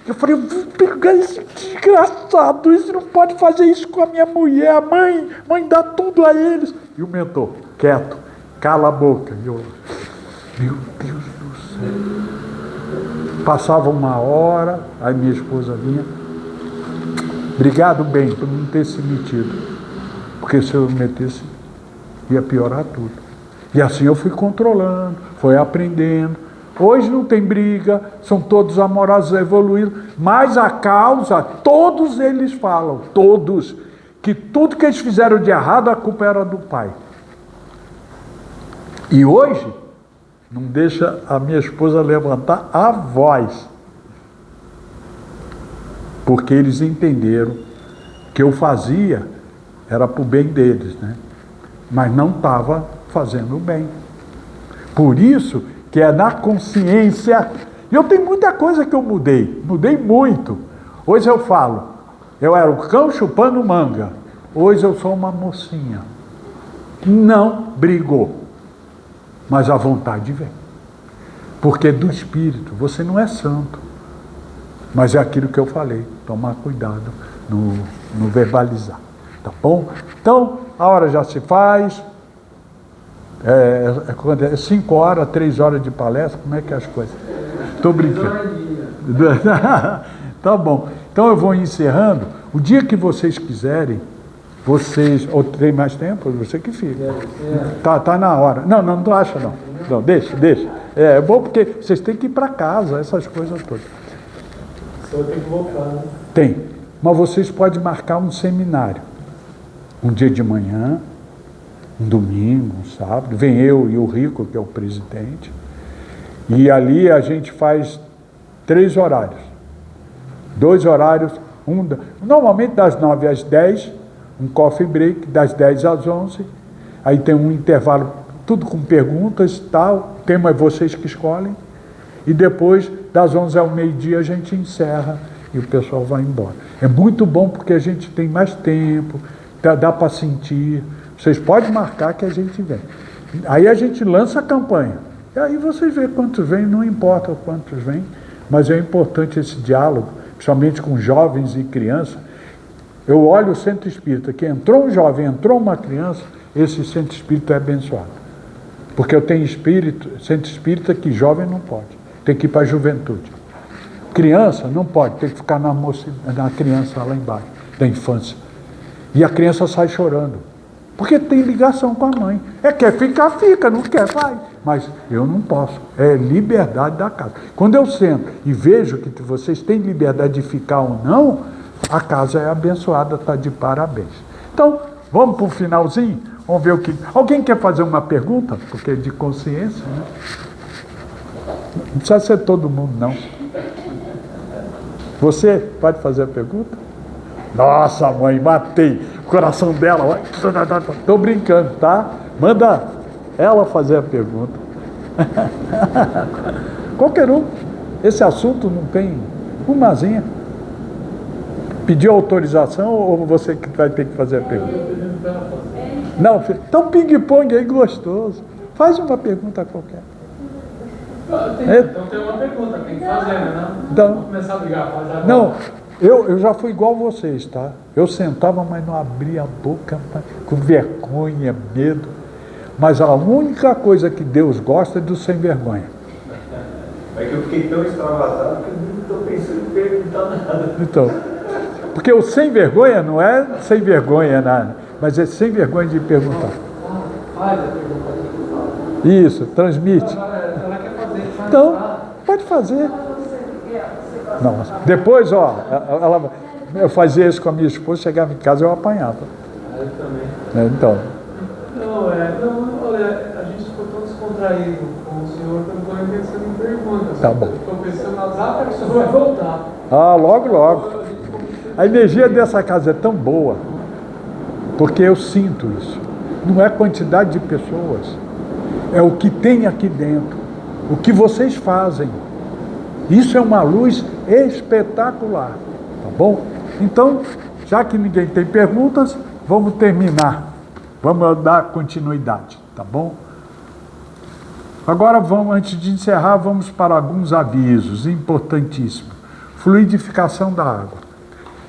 Eu falei, eu vou pegar esse desgraçado, isso não pode fazer isso com a minha mulher, a mãe dá tudo a eles. E o mentor, quieto, cala a boca. E eu, meu Deus do céu. Passava uma hora, aí minha esposa vinha. Obrigado, bem, por não ter se metido. Porque se eu me metesse, ia piorar tudo. E assim eu fui controlando, fui aprendendo. Hoje não tem briga, são todos amorosos, evoluídos. Mas a causa, todos eles falam, todos, que tudo que eles fizeram de errado, a culpa era do pai. E hoje, não deixa a minha esposa levantar a voz. Porque eles entenderam que eu fazia, era para o bem deles, né? Mas não estava fazendo o bem. Por isso que é na consciência. E eu tenho muita coisa que eu mudei muito. Hoje eu falo, eu era o cão chupando manga. Hoje eu sou uma mocinha. Não brigou, mas a vontade vem. Porque do espírito, você não é santo. Mas é aquilo que eu falei, tomar cuidado no verbalizar. Tá bom? Então, a hora já se faz. É 5 horas, 3 horas de palestra, como é que é as coisas? Estou brincando. Tá bom. Então eu vou encerrando. O dia que vocês quiserem, ou tem mais tempo, você que fica. Tá na hora. Não acha não. Não, deixa. É bom porque vocês têm que ir para casa, essas coisas todas. Só tem que voltar, né? Tem. Mas vocês podem marcar um seminário. Um dia de manhã, um domingo, um sábado. Vem eu e o Rico, que é o presidente. E ali a gente faz 3 horários. 2 horários, normalmente das 9 às 10, um coffee break, das 10 às 11. Aí tem um intervalo, tudo com perguntas e tal. O tema é vocês que escolhem. E depois, das 11 ao meio-dia, a gente encerra e o pessoal vai embora. É muito bom porque a gente tem mais tempo, dá para sentir. Vocês podem marcar que a gente vem. Aí a gente lança a campanha. E aí vocês veem quantos vêm, não importa quantos vêm, mas é importante esse diálogo, principalmente com jovens e crianças. Eu olho o centro espírita, que entrou um jovem, entrou uma criança, esse centro espírita é abençoado. Porque eu tenho centro espírita que jovem não pode. Tem que ir para a juventude. Criança não pode, tem que ficar na criança lá embaixo, da infância. E a criança sai chorando. Porque tem ligação com a mãe. Quer ficar, fica, não quer, vai. Mas eu não posso. É liberdade da casa. Quando eu sento e vejo que vocês têm liberdade de ficar ou não, a casa é abençoada, está de parabéns. Então, vamos para o finalzinho? Vamos ver o que... Alguém quer fazer uma pergunta? Porque é de consciência, né? Não precisa ser todo mundo, não. Você pode fazer a pergunta? Nossa, mãe, matei o coração dela. Estou brincando, tá? Manda ela fazer a pergunta. Qualquer um. Esse assunto não tem umazinha. Pediu autorização ou você que vai ter que fazer a pergunta? Não, filho. Então ping-pong aí gostoso. Faz uma pergunta qualquer. Então tem uma pergunta, tem que fazer, né? Não vou começar a ligar, faz agora. Não, eu já fui igual vocês, tá? Eu sentava, mas não abria a boca, com vergonha, medo. Mas a única coisa que Deus gosta é do sem vergonha. É que eu fiquei tão extravasado que eu não estou pensando em perguntar nada. Então, porque o sem vergonha não é sem vergonha nada, mas é sem vergonha de perguntar. Faz a pergunta aqui. Isso, transmite. Ela quer fazer. Então, pode fazer. Nossa. Depois, ó, ela Eu fazia isso com a minha esposa, chegava em casa eu apanhava. Eu também. Então. Não, olha, a gente ficou tão descontraído com o senhor que eu não estou pensando em perguntas. Tá bom. Estou pensando nas datas que o senhor vai voltar. Logo, logo. A energia dessa casa é tão boa, porque eu sinto isso. Não é quantidade de pessoas, é o que tem aqui dentro, o que vocês fazem. Isso é uma luz espetacular, tá bom? Então, já que ninguém tem perguntas, vamos terminar. Vamos dar continuidade, tá bom? Agora antes de encerrar, vamos para alguns avisos importantíssimos. Fluidificação da água.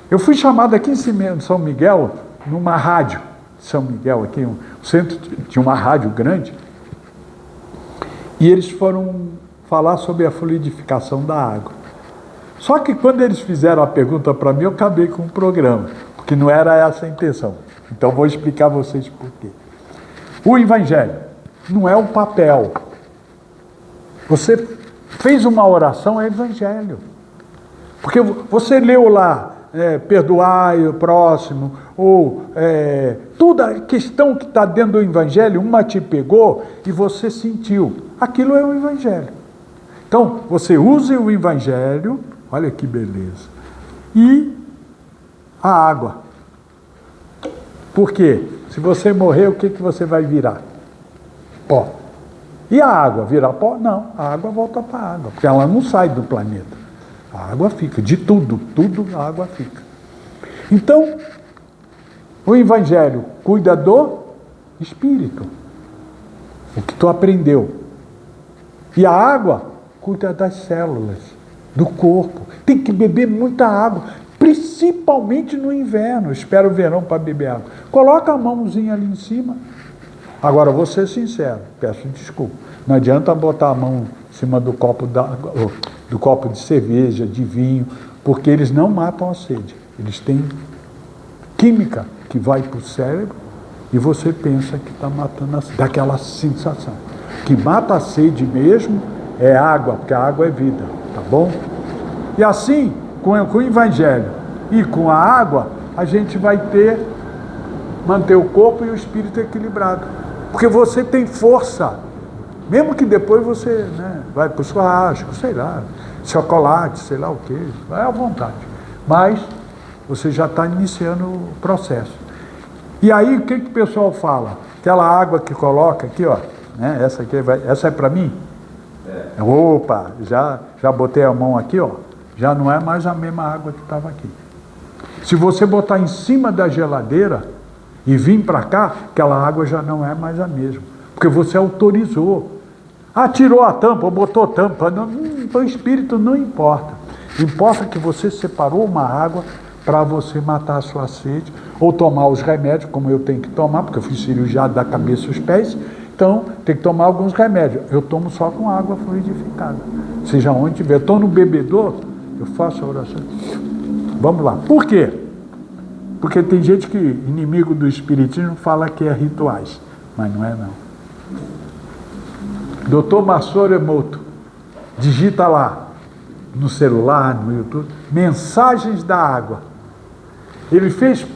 Eu fui chamado aqui em São Miguel, numa rádio, São Miguel, aqui, um centro de uma rádio grande, e eles foram falar sobre a fluidificação da água. Só que quando eles fizeram a pergunta para mim, eu acabei com o programa, porque não era essa a intenção. Então vou explicar a vocês por quê. O Evangelho não é um papel. Você fez uma oração, é Evangelho. Porque você leu lá, perdoai o próximo, ou toda a questão que está dentro do Evangelho, uma te pegou e você sentiu. Aquilo é o Evangelho. Então, você use o Evangelho, olha que beleza, e a água. Por quê? Se você morrer, o que você vai virar? Pó. E a água virar pó? Não, a água volta para a água, porque ela não sai do planeta. A água fica, de tudo a água fica. Então, o Evangelho cuida do espírito, o que tu aprendeu. E a água cuida das células, do corpo. Tem que beber muita água, principalmente no inverno. Espera o verão para beber água. Coloca a mãozinha ali em cima. Agora, vou ser sincero, peço desculpa. Não adianta botar a mão em cima do copo d'água, do copo de cerveja, de vinho, porque eles não matam a sede. Eles têm química que vai para o cérebro e você pensa que está matando a sede. Daquela sensação. Que mata a sede mesmo é água, porque a água é vida, tá bom? E assim, com o Evangelho e com a água, a gente vai manter o corpo e o espírito equilibrado. Porque você tem força. Mesmo que depois você vai para o churrasco, sei lá, chocolate, sei lá o quê, vai à vontade. Mas você já está iniciando o processo. E aí o que o pessoal fala? Aquela água que coloca aqui, ó, essa aqui essa é para mim? Opa, já botei a mão aqui, ó, já não é mais a mesma água que estava aqui. Se você botar em cima da geladeira e vir para cá, aquela água já não é mais a mesma, porque você autorizou. Tirou a tampa, ou botou tampa, o espírito não importa. Importa que você separou uma água para você matar a sua sede, ou tomar os remédios, como eu tenho que tomar, porque eu fiz cirurgia da cabeça aos pés, então tem que tomar alguns remédios. Eu tomo só com água fluidificada. Seja onde tiver. Estou no bebedouro, eu faço a oração. Vamos lá. Por quê? Porque tem gente que, inimigo do espiritismo, fala que é rituais. Mas não é, não. Dr. Massoro Emoto, digita lá, no celular, no YouTube, mensagens da água. Ele fez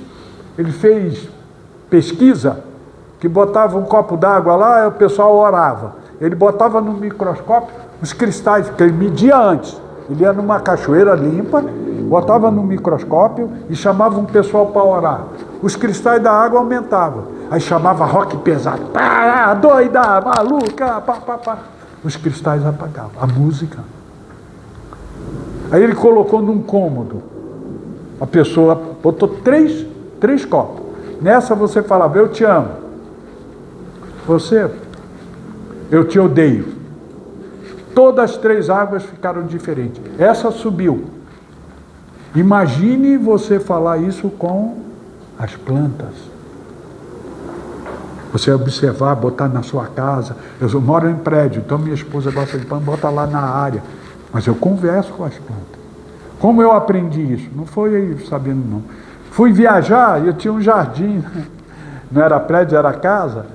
pesquisa, que botava um copo d'água lá, e o pessoal orava. Ele botava no microscópio os cristais, que ele media antes. Ele ia numa cachoeira limpa, botava no microscópio e chamava um pessoal para orar. Os cristais da água aumentavam. Aí chamava rock pesado. Pá, doida, maluca, pá, pá, pá. Os cristais apagavam. A música. Aí ele colocou num cômodo. A pessoa botou três copos. Nessa você falava, eu te amo. Você, eu te odeio. Todas as 3 águas ficaram diferentes. Essa subiu. Imagine você falar isso com as plantas. Você observar, botar na sua casa. Eu moro em prédio, então minha esposa gosta de planta, bota lá na área. Mas eu converso com as plantas. Como eu aprendi isso? Não foi aí sabendo, não. Fui viajar, eu tinha um jardim. Não era prédio, era casa.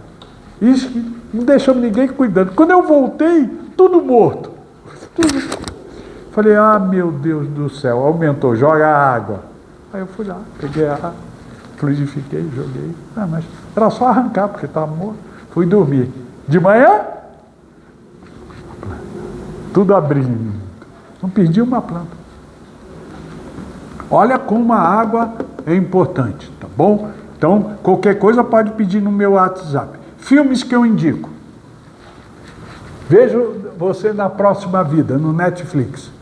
Isso não deixou ninguém cuidando. Quando eu voltei, tudo morto. Tudo. Falei, meu Deus do céu, aumentou, joga água. Aí eu fui lá, peguei a fluidifiquei, joguei. Ah, mas era só arrancar, porque estava morto. Fui dormir. De manhã, tudo abrindo. Não perdi uma planta. Olha como a água é importante, tá bom? Então, qualquer coisa pode pedir no meu WhatsApp. Filmes que eu indico. Vejo você na próxima vida, no Netflix.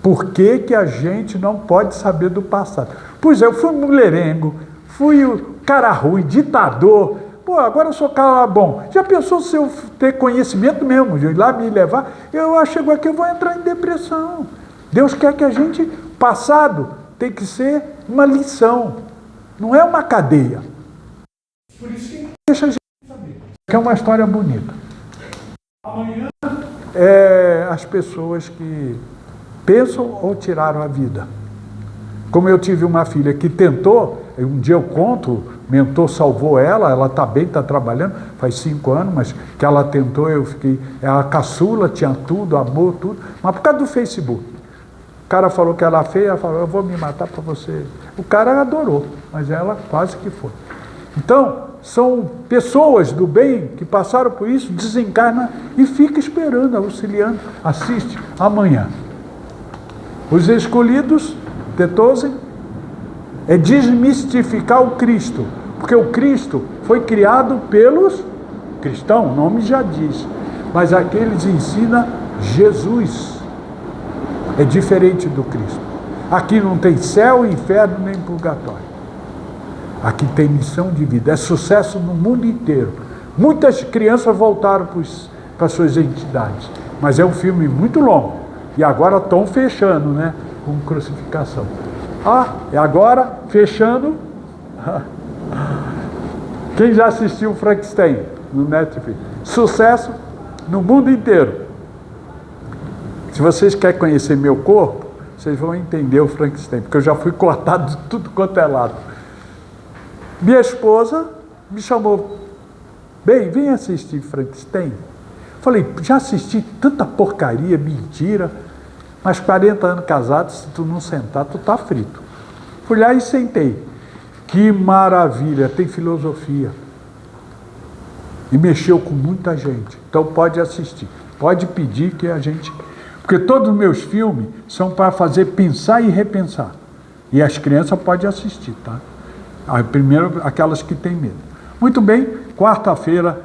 Por que que a gente não pode saber do passado? Pois é, eu fui mulherengo, fui o cara ruim, ditador. Pô, agora eu sou cara bom. Já pensou se eu ter conhecimento mesmo, de ir lá me levar? Eu chego aqui, eu vou entrar em depressão. Deus quer que a gente, passado, tem que ser uma lição. Não é uma cadeia. Por isso que deixa a gente saber. Que é uma história bonita. Amanhã, as pessoas que pensam ou tiraram a vida. Como eu tive uma filha que tentou, um dia eu conto, o mentor salvou ela, ela está bem, está trabalhando, faz 5 anos, mas que ela tentou, eu fiquei, a caçula, tinha tudo, amor, tudo, mas por causa do Facebook. O cara falou que ela feia, ela falou, eu vou me matar para você. O cara adorou, mas ela quase que foi. Então, são pessoas do bem que passaram por isso, desencarna e fica esperando, auxiliando, assiste amanhã. Os escolhidos, Tetose, é desmistificar o Cristo, porque o Cristo foi criado pelos cristãos, o nome já diz, mas aqueles ensinam Jesus, é diferente do Cristo. Aqui não tem céu, inferno, nem purgatório. Aqui tem missão de vida, é sucesso no mundo inteiro. Muitas crianças voltaram para suas entidades, mas é um filme muito longo. E agora estão fechando, né? Com crucificação. E agora, fechando. Quem já assistiu Frankenstein no Netflix? Sucesso no mundo inteiro. Se vocês querem conhecer meu corpo, vocês vão entender o Frankenstein, porque eu já fui cortado de tudo quanto é lado. Minha esposa me chamou. Bem, vem assistir Frankenstein. Falei, já assisti tanta porcaria, mentira. Mas 40 anos casado, se tu não sentar, tu tá frito. Fui lá e sentei. Que maravilha, tem filosofia. E mexeu com muita gente. Então pode assistir. Pode pedir que a gente... Porque todos os meus filmes são para fazer pensar e repensar. E as crianças podem assistir, tá? Primeiro, aquelas que têm medo. Muito bem, quarta-feira,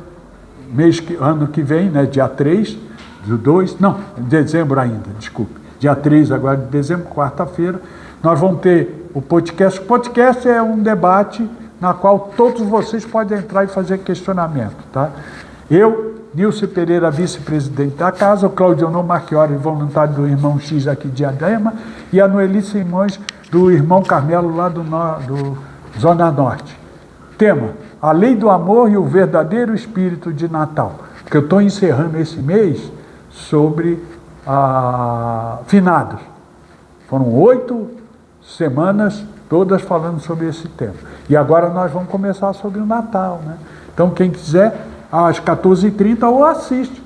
ano que vem, né, dia 3 do 2, não, dezembro ainda, desculpe. Dia 3 agora de dezembro, quarta-feira, nós vamos ter o podcast. O podcast é um debate na qual todos vocês podem entrar e fazer questionamento, tá? Eu, Nilce Pereira, vice-presidente da casa, o Claudionor Marchiori, voluntário do Irmão X aqui de Diadema, e a Noeli Simões, do Irmão Carmelo, lá do Zona Norte. Tema, a lei do amor e o verdadeiro espírito de Natal. Porque eu estou encerrando esse mês sobre finados. Foram 8 semanas todas falando sobre esse tema. E agora nós vamos começar sobre o Natal, né? Então quem quiser, às 14h30, ou assiste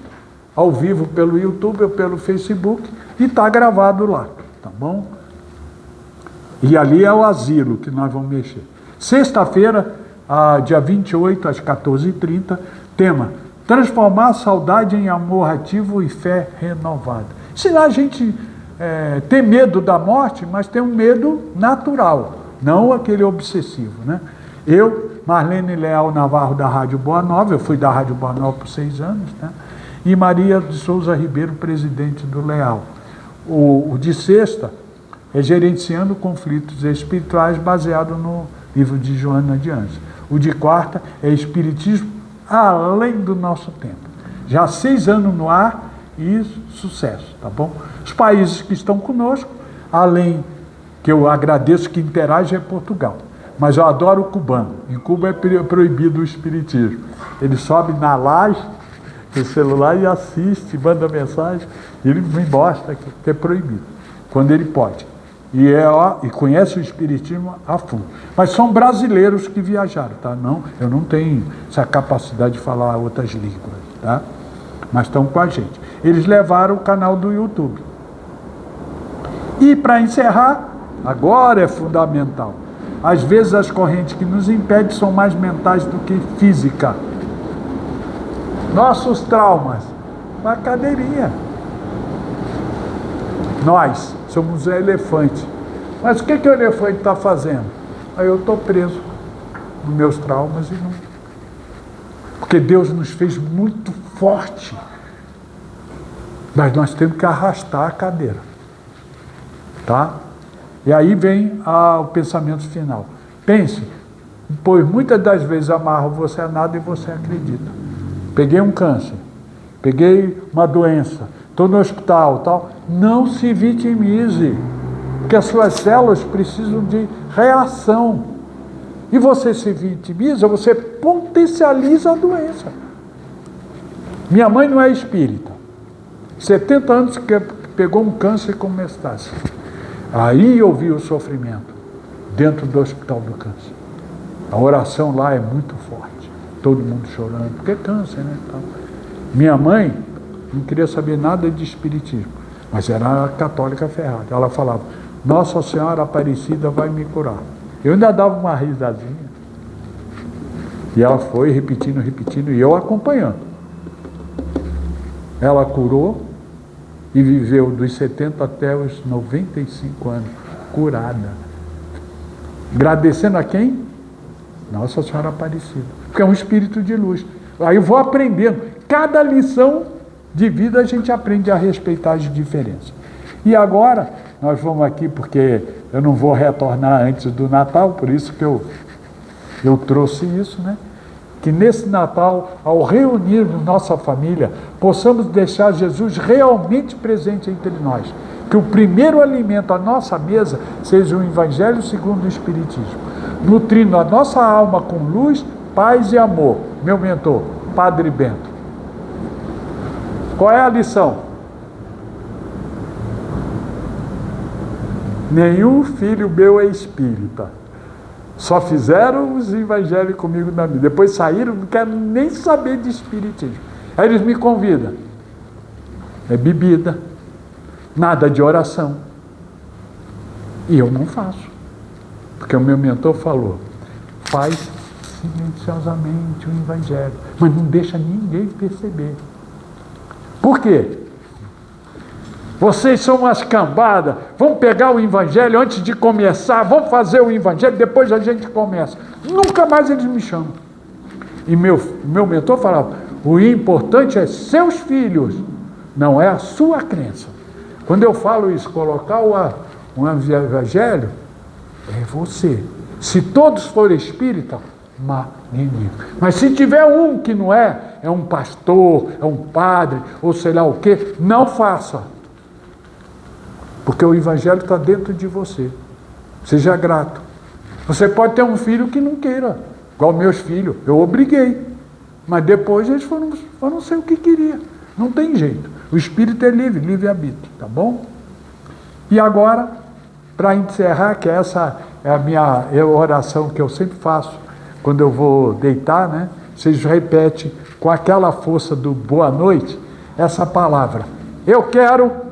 ao vivo pelo YouTube ou pelo Facebook, e está gravado lá, tá bom? E ali é o asilo que nós vamos mexer. Sexta-feira, dia 28, às 14h30, tema, transformar a saudade em amor ativo e fé renovada. Se a gente tem medo da morte, mas tem um medo natural, não aquele obsessivo, né? Eu, Marlene Leal Navarro, da Rádio Boa Nova, eu fui da Rádio Boa Nova por 6 anos, né? E Maria de Souza Ribeiro, presidente do Leal. O de sexta é Gerenciando Conflitos Espirituais, baseado no livro de Joana de Anjos. O de quarta é Espiritismo além do nosso tempo. Já 6 anos no ar e sucesso, tá bom? Os países que estão conosco, além que eu agradeço que interage, é Portugal. Mas eu adoro o cubano. Em Cuba é proibido o espiritismo. Ele sobe na laje, no celular, e assiste, manda mensagem, e ele me mostra que é proibido, quando ele pode. E conhece o espiritismo a fundo. Mas são brasileiros que viajaram, tá? Não, eu não tenho essa capacidade de falar outras línguas, tá? Mas estão com a gente. Eles levaram o canal do YouTube. E para encerrar, Agora é fundamental. Às vezes as correntes que nos impedem são mais mentais do que física. Nossos traumas, uma cadeirinha. Nós somos elefantes. Mas o que o elefante está fazendo? Aí eu estou preso nos meus traumas e não. Porque Deus nos fez muito forte. Mas nós temos que arrastar a cadeira. Tá? E aí vem o pensamento final. Pense, pois muitas das vezes amarro você a nada e você acredita. Peguei um câncer, peguei uma doença, estou no hospital, tal. Não se vitimize, porque as suas células precisam de reação. E você se vitimiza, você potencializa a doença. Minha mãe não é espírita. 70 anos que pegou um câncer como metástase. Aí eu vi o sofrimento dentro do hospital do câncer. A oração lá é muito forte. Todo mundo chorando, porque é câncer, né? Então, minha mãe não queria saber nada de espiritismo, mas era católica ferrada. Ela falava, Nossa Senhora Aparecida vai me curar. Eu ainda dava uma risadinha. E ela foi repetindo, e eu acompanhando. Ela curou e viveu dos 70 até os 95 anos, curada. Agradecendo a quem? Nossa Senhora Aparecida. Porque é um espírito de luz. Aí eu vou aprendendo. Cada lição de vida a gente aprende a respeitar as diferenças. E agora, nós vamos aqui, porque eu não vou retornar antes do Natal, por isso que eu trouxe isso, né? Que nesse Natal, ao reunirmos nossa família, possamos deixar Jesus realmente presente entre nós. Que o primeiro alimento à nossa mesa seja o Evangelho segundo o Espiritismo, nutrindo a nossa alma com luz, paz e amor. Meu mentor, Padre Bento. Qual é a lição? Nenhum filho meu é espírita. Só fizeram os evangelhos comigo na vida. Depois saíram, não quero nem saber de espiritismo. Aí eles me convidam. É bebida, nada de oração. E eu não faço. Porque o meu mentor falou, faz silenciosamente o evangelho, mas não deixa ninguém perceber. Por quê? Vocês são umas cambadas, vamos pegar o evangelho antes de começar, vamos fazer o evangelho, depois a gente começa. Nunca mais eles me chamam. E meu mentor falava, o importante é seus filhos, não é a sua crença. Quando eu falo isso, colocar um evangelho, é você. Se todos forem espírita, magnífico. Mas se tiver um que não é um pastor, é um padre, ou sei lá o quê, não faça. Porque o evangelho está dentro de você. Seja grato. Você pode ter um filho que não queira, igual meus filhos. Eu obriguei. Mas depois eles foram ser o que queria. Não tem jeito. O espírito é livre, livre-arbítrio, tá bom? E agora, para encerrar, que essa é a minha oração que eu sempre faço, quando eu vou deitar, né? Vocês repetem com aquela força do boa noite, essa palavra. Eu quero.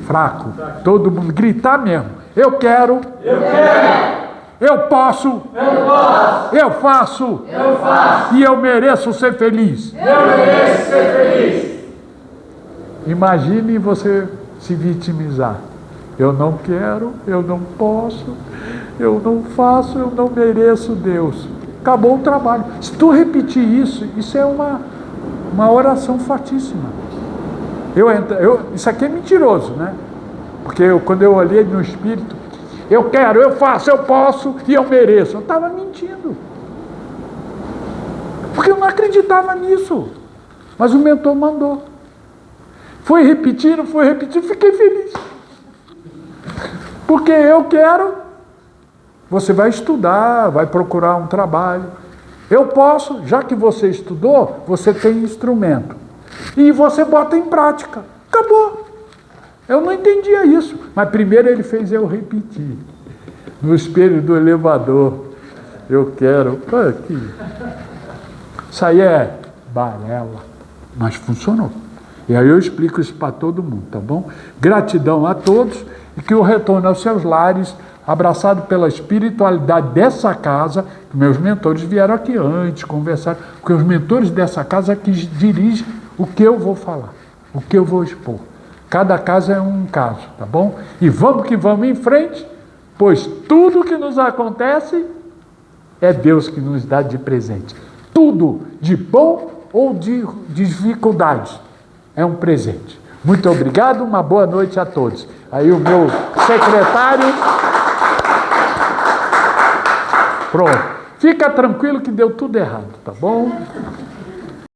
Fraco. Todo mundo gritar mesmo. Eu quero. Eu posso. Eu faço. E eu mereço ser feliz. Imagine você se vitimizar. Eu não quero, eu não posso, eu não faço, eu não mereço Deus. Acabou o trabalho. Se tu repetir isso é uma oração fortíssima. Isso aqui é mentiroso, né? Porque quando eu olhei no espírito, eu quero, eu faço, eu posso e eu mereço. Eu estava mentindo. Porque eu não acreditava nisso. Mas o mentor mandou. Fui repetindo, fiquei feliz. Porque eu quero, você vai estudar, vai procurar um trabalho. Eu posso, já que você estudou, você tem instrumento. E você bota em prática. Acabou. Eu não entendia isso. Mas primeiro ele fez eu repetir. No espelho do elevador. Eu quero. Isso aí é balela. Mas funcionou. E aí eu explico isso para todo mundo, tá bom? Gratidão a todos. e que o retorno aos seus lares, abraçado pela espiritualidade dessa casa. Meus mentores vieram aqui antes, conversaram, porque os mentores dessa casa que dirigem o que eu vou falar, o que eu vou expor. Cada caso é um caso, tá bom? E vamos que vamos em frente, pois tudo que nos acontece é Deus que nos dá de presente. Tudo, de bom ou de dificuldades, é um presente. Muito obrigado, uma boa noite a todos. Aí o meu secretário... Pronto. Fica tranquilo que deu tudo errado, tá bom?